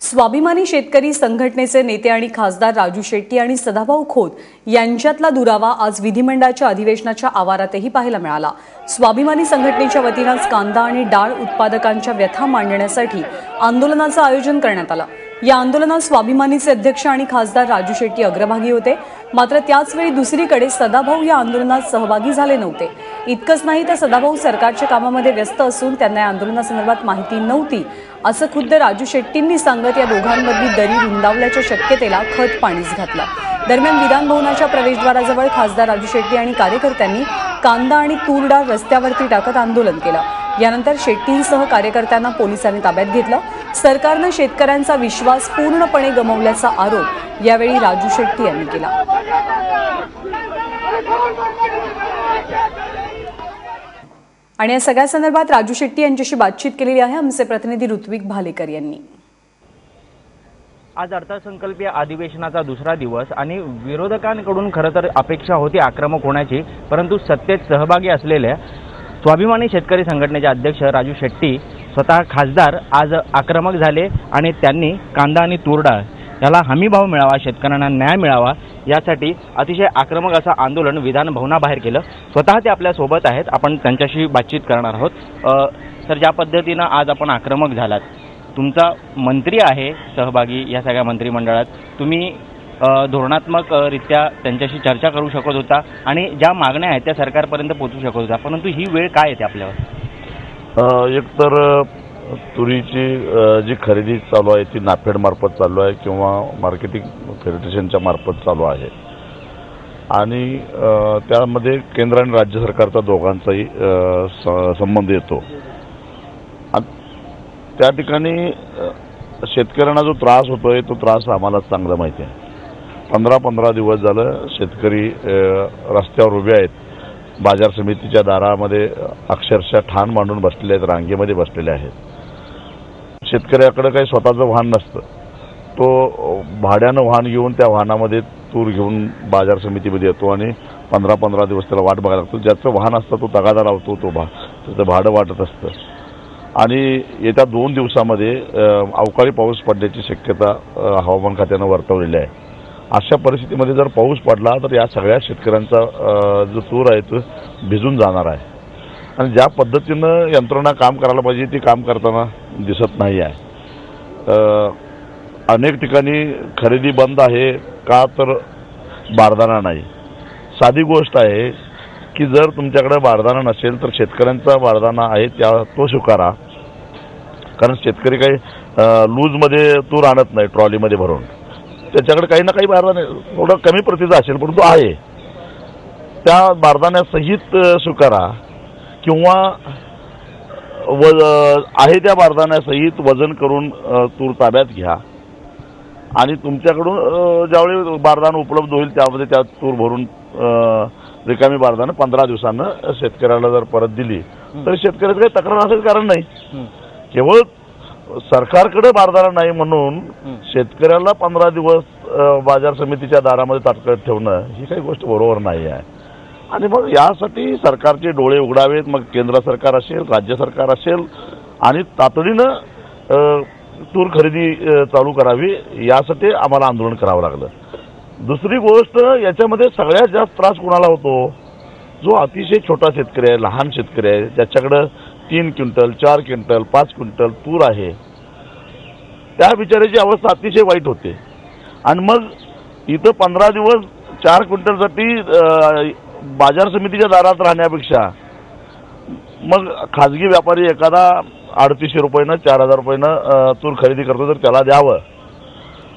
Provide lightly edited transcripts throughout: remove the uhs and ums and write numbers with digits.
स्वाभिमानी शेतकरी संघटनेचे नेते आणि खासदार राजू शेट्टी आणि सदाभाऊ खोत यांच्यातला दुरावा आज विधिमंडळाच्या अधिवेशनाच्या आवारातही पाहायला मिळाला। स्वाभिमानी संघटनेच्या वतीने कांदा आणि डाळ उत्पादकांच्या व्यथा मांडण्यासाठी आंदोलनाचं आयोजन करण्यात आलं। या आंदोलनात स्वाभिमानीचे अध्यक्ष आणि खासदार राजू शेट्टी अग्रभागी होते, मात्र त्याच वेळी दुसरीकडे सदाभाऊ या आंदोलनात सहभागी झाले नव्हते। इतकंच नाही तर सदाभाऊ सरकारच्या कामामध्ये व्यस्त असून त्यांना या आंदोलनासंदर्भात माहिती नव्हती असं खुद्द राजू शेट्टींनी सांगत या दोघांमधली दरी रुंदावल्याच्या शक्यतेला खत पाणीच घातलं। दरम्यान विधान भवनाच्या प्रवेशद्वाराजवळ खासदार राजू शेट्टी आणि कार्यकर्त्यांनी कांदा आणि तूर डाळ रस्त्यावरती टाकत आंदोलन केलं। यानंतर शेट्टींसह कार्यकर्त्यांना पोलिसांनी ताब्यात घेतलं। सरकारने शेतकऱ्यांचा विश्वास पूर्णपणे गमावल्याचा आरोप यावेळी राजू शेट्टी यांनी केला। आणि या सगळ्या संदर्भात राजू शेट्टी यांच्याशी बातचीत केलेली आहे आमचे प्रतिनिधी ऋत्विक भालेकर यांनी। आज अर्थसंकल्पीय अधिवेशनाचा दुसरा दिवस आणि विरोधकांकडून खरं तर अपेक्षा होती आक्रमक होण्याची, परंतु सत्तेत सहभागी असलेल्या स्वाभिमानी शेतकरी संघटनेचे अध्यक्ष राजू शेट्टी स्वतः खासदार आज आक्रमक झाले आणि त्यांनी कांदा आणि तूर डाळ याला हमीभाव मिळावा, शेतकऱ्यांना न्याय मिळावा यासाठी अतिशय आक्रमक असं आंदोलन विधान भवनाबाहेर केलं। स्वतः ते आपल्या सोबत आहेत, आपण त्यांच्याशी बातचीत करणार आहोत। सर, ज्या पद्धतीनं आज आपण आक्रमक झालात, तुमचा मंत्री आहे सहभागी या सगळ्या मंत्रिमंडळात, तुम्ही धोरणात्मकरित्या त्यांच्याशी चर्चा करू शकत होता आणि ज्या मागण्या आहेत त्या सरकारपर्यंत पोहोचू शकत होता, परंतु ही वेळ काय येते आपल्यावर? एक तर तुरीची जी खरेदी चालू आहे ती नाफेड मार्फत चालू आहे किंवा मार्केटिंग फेडरेशनच्या मार्फत चालू आहे आणि त्यामध्ये केंद्र आणि राज्य सरकारचा दोघांचाही संबंध येतो। त्या ठिकाणी शेतकऱ्यांना जो त्रास होतोय तो त्रास आम्हाला चांगला माहिती आहे। 15 दिवस झालं शेतकरी रस्त्यावर उभे आहेत, बाजार समितीच्या दारामध्ये अक्षरशः ठाण मांडून बसलेले आहेत, रांगेमध्ये बसलेले आहेत। शेतकऱ्याकडे काही स्वतःचं वाहन नसतं, तो भाड्यानं वाहन घेऊन त्या वाहनामध्ये तूर घेऊन बाजार समितीमध्ये येतो आणि 15 दिवस त्याला वाट बघायला लागतो। ज्याचं वाहन असतं तो तगादा लावतो, त्याचं भाडं वाटत असतं आणि येत्या 2 दिवसामध्ये अवकाळी पाऊस पडण्याची शक्यता हवामान खात्यानं वर्तवलेली आहे। अशा परिस्थितीमध्ये जर पाऊस पडला तर या सगळ्या शेतकऱ्यांचा जो तूर आहे तो भिजून जाणार आहे आणि ज्या पद्धतीनं यंत्रणा काम करायला पाहिजे ती काम करताना दिसत नाही आहे। अनेक ठिकाणी खरेदी बंद आहे का तर बारदाना नाही। साधी गोष्ट आहे की जर तुमच्याकडे बारदाना नसेल तर शेतकऱ्यांचा बारदाना आहे तो स्वीकारा, कारण शेतकरी काही लूजमध्ये तूर आणत नाही ट्रॉलीमध्ये भरून, त्याच्याकडे काही ना काही बारदाणे थोडं कमी प्रतीचा असेल परंतु आहे त्या बारदाण्यासहित स्वीकारा किंवा आहे त्या बारदाण्यासहित वजन करून तूर ताब्यात घ्या आणि तुमच्याकडून ज्यावेळी बारदाना उपलब्ध होईल त्यामध्ये त्या तूर भरून रिकामी बारदाना 15 दिवसांना शेतकऱ्याला जर परत दिली तर शेतकऱ्याचं काही तक्रार असायचं कारण नाही। केवळ सरकारकडे बारदाना नाही म्हणून शेतकऱ्याला 15 दिवस बाजार समितीच्या दारामध्ये ताटकळत ठेवणं ही काही गोष्ट बरोबर नाही आहे आणि मग यासाठी सरकारचे डोळे उघडावेत। मग केंद्र सरकार असेल, राज्य सरकार असेल आणि तातडीनं तूर खरेदी चालू करावी यासाठी आम्हाला आंदोलन करावं लागलं। दुसरी गोष्ट याच्यामध्ये सगळ्यात जास्त त्रास कोणाला होतो? जो अतिशय छोटा शेतकरी आहे, लहान शेतकरी आहे, ज्याच्याकडे 3 क्विंटल 4 क्विंटल 5 क्विंटल तूर आहे, त्या बिचाऱ्याची अवस्था अतिशय वाईट होते आणि मग इथं 15 दिवस 4 क्विंटलसाठी बाजार समितीच्या दारात राहण्यापेक्षा मग खाजगी व्यापारी एखादा 3800 रुपयानं 4000 रुपयानं तूर खरेदी करतो तर त्याला द्यावं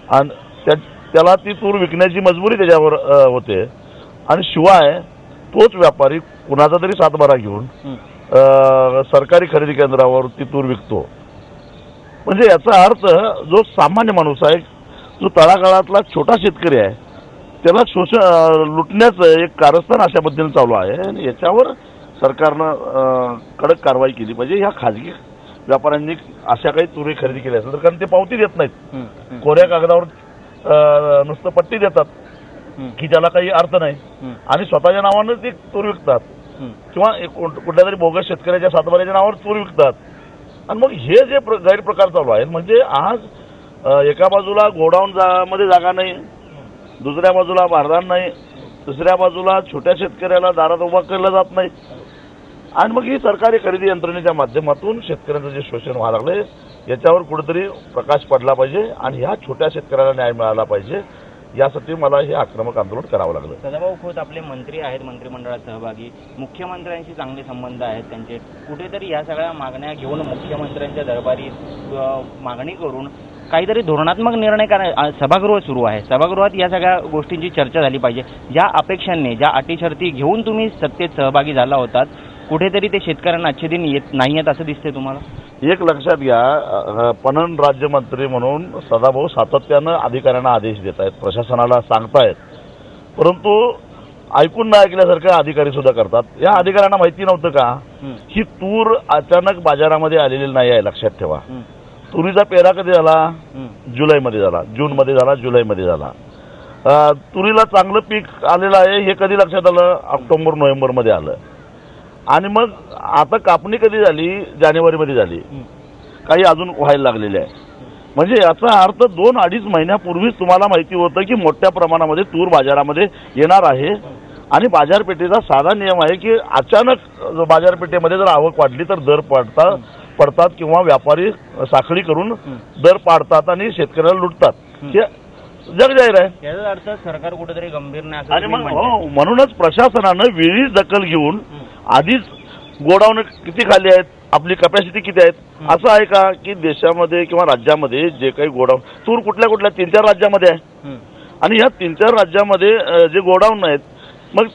आणि त्याला ती तूर विकण्याची मजबुरी त्याच्यावर होते आणि शिवाय तोच व्यापारी कुणाचा तरी सातबारा घेऊन सरकारी खरेदी केंद्रावर ती तूर विकतो। म्हणजे याचा अर्थ जो सामान्य माणूस आहे, जो तळागाळातला छोटा शेतकरी आहे, त्याला लुटण्याचं एक कारस्थान अशा पद्धतीने चालू आहे आणि याच्यावर सरकारनं कडक कारवाई केली पाहिजे। ह्या खाजगी व्यापाऱ्यांनी अशा काही तुरी खरेदी केल्या असेल तर कारण ते पावती देत नाहीत, कोऱ्या कागदावर नुसतं पट्टी देतात की त्याला काही अर्थ नाही आणि स्वतःच्या नावानं ते तूर विकतात किंवा कुठल्या तरी बोगस शेतकऱ्याच्या सातबाऱ्याच्या नावावर तूर विकतात आणि मग हे जे गैरप्रकार चालू आहे म्हणजे आज एका बाजूला गोडाऊन मध्ये जागा नाही, दुसऱ्या बाजूला बारदान नाही, तिसऱ्या बाजूला छोट्या शेतकऱ्याला दारात उभा केलं जात नाही आणि मग ही सरकारी खरेदी यंत्रणेच्या माध्यमातून शेतकऱ्यांचं जे शोषण व्हायला लागले याच्यावर कुठेतरी प्रकाश पडला पाहिजे आणि ह्या छोट्या शेतकऱ्याला न्याय मिळाला पाहिजे, यासाठी मला हे आक्रमक आंदोलन करावं लागलं. सदाभाऊ खोत आपले मंत्री आहेत, मंत्रिमंडळात सहभागी, मुख्यमंत्र्यांशी चांगले संबंध आहेत त्यांचे. कुठेतरी या सगळ्या मागण्या घेऊन मुख्यमंत्र्यांच्या दरबारी मागणी करून काहीतरी धोरणात्मक निर्णय सभागृह सुरू आहे, सभागृहात या सगळ्या गोष्टींची चर्चा झाली पाहिजे. ज्या अपेक्षांनी, ज्या अटीशर्ती घेऊन तुम्ही सत्तेत सहभागी झाला होतात, कुठेतरी ते शेतकऱ्यांना आजचे दिन येत नाही आहेत असं दिसतंय तुम्हाला? एक लक्षात घ्या, पणन राज्यमंत्री म्हणून सदाभाऊ सातत्यानं अधिकाऱ्यांना आदेश देत आहेत, प्रशासनाला सांगतायत, परंतु ऐकून न ऐकल्यासारखं अधिकारी सुद्धा करतात. या अधिकाऱ्यांना माहिती नव्हतं का ही तूर अचानक बाजारामध्ये आलेली नाही आहे? लक्षात ठेवा, तुरीचा पेरा कधी झाला? जुलैमध्ये झाला, जूनमध्ये झाला, जुलैमध्ये झाला. तुरीला चांगलं पीक आलेलं आहे हे कधी लक्षात आलं? ऑक्टोबर नोव्हेंबरमध्ये आलं. आणि मग आता कापणी कधी झाली? जानेवारीमध्ये झाली. काही अजून व्हायला लागलेले आहे. म्हणजे याचा अर्थ 2-2.5 महिन्यापूर्वीच तुम्हाला माहिती होतं की मोठ्या प्रमाणामध्ये तूर बाजारामध्ये येणार आहे आणि बाजारपेठेचा साधा नियम आहे की अचानक बाजारपेठेमध्ये जर आवक वाढली तर दर पडतात किंवा व्यापारी साखळी करून दर पाडतात आणि शेतकऱ्याला लुटतात. हे जग जाहीर आहे. याचा अर्थ सरकार कुठेतरी गंभीर नाही आणि मग म्हणूनच प्रशासनानं वेळीच दखल घेऊन आधीच गोडाऊन किती खाली आहेत, आपली कॅपॅसिटी किती आहेत, असं आहे का की देशामध्ये किंवा राज्यामध्ये जे काही गोडाऊन तूर कुठल्या 3-4 राज्यामध्ये आहे आणि ह्या 3-4 राज्यामध्ये जे गोडाऊन आहेत मग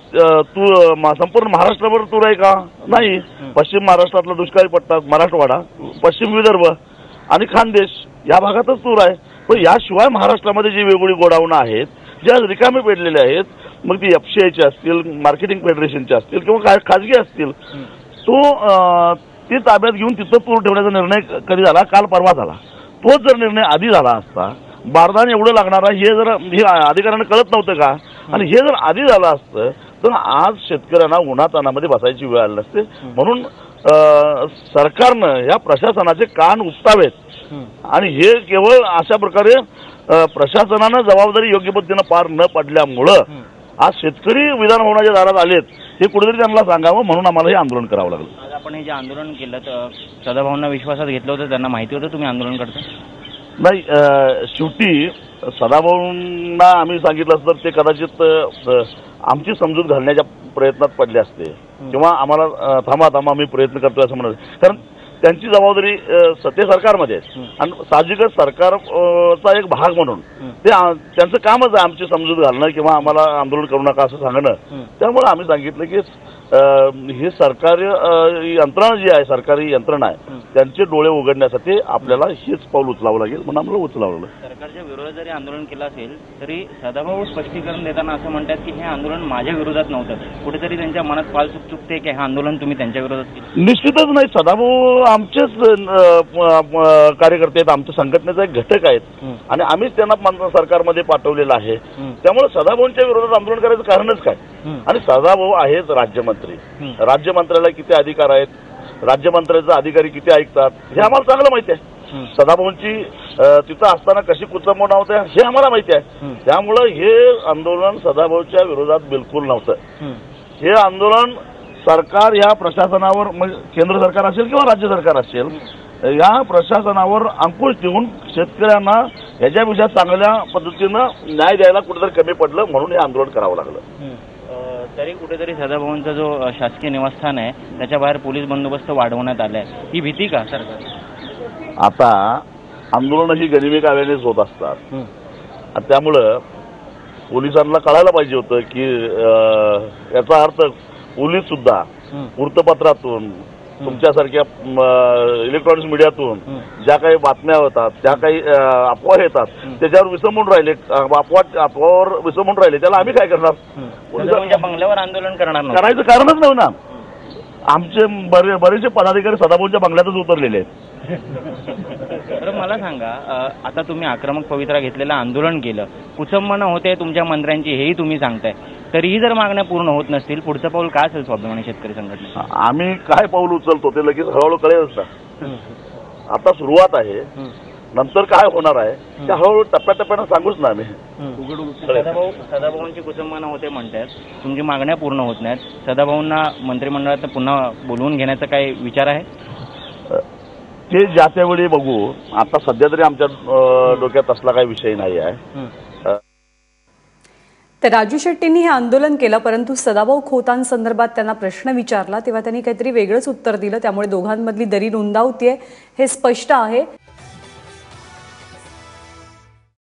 संपूर्ण महाराष्ट्रावर तूर आहे का? नाही. पश्चिम महाराष्ट्रातला दुष्काळी पट्टा मराठवाडा, पश्चिम विदर्भ आणि खानदेश या भागातच तूर आहे. पण याशिवाय महाराष्ट्रामध्ये जी वेगवेगळी गोडाऊन आहेत ज्या रिकामे पेटलेले आहेत, मग ती FCIचे असतील, मार्केटिंग फेडरेशनचे असतील किंवा खाजगी असतील, ती ताब्यात घेऊन तिथं तूर ठेवण्याचा निर्णय कधी झाला? काल परवा झाला. तोच जर निर्णय आधी झाला असता, बारदान एवढं लागणार आहे हे अधिकाऱ्यांना कळत नव्हतं का? आणि हे जर आधी झालं असतं तर आज शेतकऱ्यांना उन्हातानामध्ये बसायची वेळ आली नसते. म्हणून सरकारनं या प्रशासनाचे कान उपसावेत आणि हे केवळ अशा प्रकारे प्रशासनानं जबाबदारी योग्य पद्धतीनं पार न पडल्यामुळं आज शेतकरी विधान भवनाच्या दारात आलेत हे कुठेतरी त्यांना सांगावं, म्हणून आम्हाला हे आंदोलन करावं लागलं. आज आपण हे जे आंदोलन केलं तर सदाभाऊंना विश्वासात घेतलं होतं, त्यांना माहिती होतं तुम्ही आंदोलन करता? नाही, शेवटी सदाभाऊंना आम्ही सांगितलं असतं तर ते कदाचित आमची समजूत घालण्याच्या प्रयत्नात पडले असते किंवा आम्हाला थांबा आम्ही प्रयत्न करतोय असं म्हणत. कारण त्यांची जबाबदारी ते सरकारमध्ये आहे आणि साहजिकच सरकारचा एक भाग म्हणून ते त्यांचं कामच आहे आमची समजूत घालणं किंवा आम्हाला आंदोलन करू नका असं सांगणं. त्यामुळे आम्ही सांगितलं की ही सरकारी यंत्रणा जी आहे, सरकारी यंत्रणा आहे, त्यांचे डोळे उघडण्यासाठी आपल्याला हेच पाऊल उचलावं लागेल म्हणून आम्हाला उचलावं लागलं. सरकारच्या विरोधात जरी आंदोलन केलं असेल तरी सदाभाऊ स्पष्टीकरण देताना असं म्हणतात की हे आंदोलन माझ्या विरोधात नव्हतं. कुठेतरी त्यांच्या मनात पाल चुकते की हे आंदोलन तुम्ही त्यांच्या विरोधात केलं? निश्चितच नाही. सदाभाऊ आमचेच कार्यकर्ते आहेत, आमच्या संघटनेचा एक घटक आहेत आणि आम्हीच त्यांना सरकारमध्ये पाठवलेलं आहे. त्यामुळे सदाभाऊंच्या विरोधात आंदोलन करायचं कारणच काय? आणि सदाभाऊ आहेत राज्यमंत्री. राज्यमंत्र्याला किती अधिकार आहेत, राज्यमंत्र्याचे अधिकारी किती ऐकतात हे आम्हाला चांगलं माहिती आहे. सदाभाऊंची तिथं असताना कशी कुचंबणा होत्या हे आम्हाला माहिती आहे. त्यामुळं हे आंदोलन सदाभाऊच्या विरोधात बिलकुल नव्हतं. हे आंदोलन सरकार या प्रशासनावर, केंद्र सरकार असेल किंवा राज्य सरकार असेल, या प्रशासनावर अंकुश ठेवून शेतकऱ्यांना ह्याच्यापेक्षा चांगल्या पद्धतीनं न्याय द्यायला कुठेतरी कमी पडलं म्हणून हे आंदोलन करावं लागलं. तरी कुठेतरी सदाभाऊंचा जो शासकीय निवासस्थान आहे त्याच्या बाहेर पोलीस बंदोबस्त वाढवण्यात आलाय, ही भीती का सरकार? आता आंदोलन ही गनिमी काव्यानेच होत असतात. त्यामुळं पोलिसांना कळायला पाहिजे होतं की याचा अर्थ पोलीस सुद्धा वृत्तपत्रातून, तुमच्यासारख्या इलेक्ट्रॉनिक्स मीडियातून ज्या काही बातम्या होतात, ज्या काही अफवा येतात त्याच्यावर विसंबून राहिले, अफवावर विसंबून राहिले, त्याला आम्ही काय करणार? बंगल्यावर आंदोलन करायचं कारणच नव्हतं ना. आमचे बरेचसे पदाधिकारी सदाभाऊंच्या बंगल्यातच उतरलेले आहेत. तर मला सांगा, आता तुम्ही आक्रमक पवित्रा घेतलेलं आंदोलन केलं, कुचंबणा होते तुमच्या मंत्र्यांची हेही तुम्ही सांगताय, तरीही जर मागण्या पूर्ण होत नसतील पुढचं पाऊल काय असेल स्वाभिमानी शेतकरी संघटना? आम्ही काय पाऊल उचलतो ते लगेच हळूहळू कळेलच ना. आता सुरुवात आहे. नंतर काय होणार आहे ते हळूहळू टप्प्याटप्प्यानं सांगूच ना आम्ही. सदाभाऊंची कुसंबना होते म्हणतात, तुमची मागण्या पूर्ण होत नाहीत. सदाभाऊंना मंत्रिमंडळात पुन्हा बोलवून घेण्याचा काही विचार आहे? ते ज्या त्यावेळी बघू. आता सध्या तरी आमच्या डोक्यात असला काही विषय नाही आहे. तर राजू शेट्टींनी हे आंदोलन केलं, परंतु सदाभाऊ खोतांसंदर्भात त्यांना प्रश्न विचारला तेव्हा त्यांनी काहीतरी वेगळंच उत्तर दिलं. त्यामुळे दोघांमधली दरी रुंदावतीये हे स्पष्ट आहे.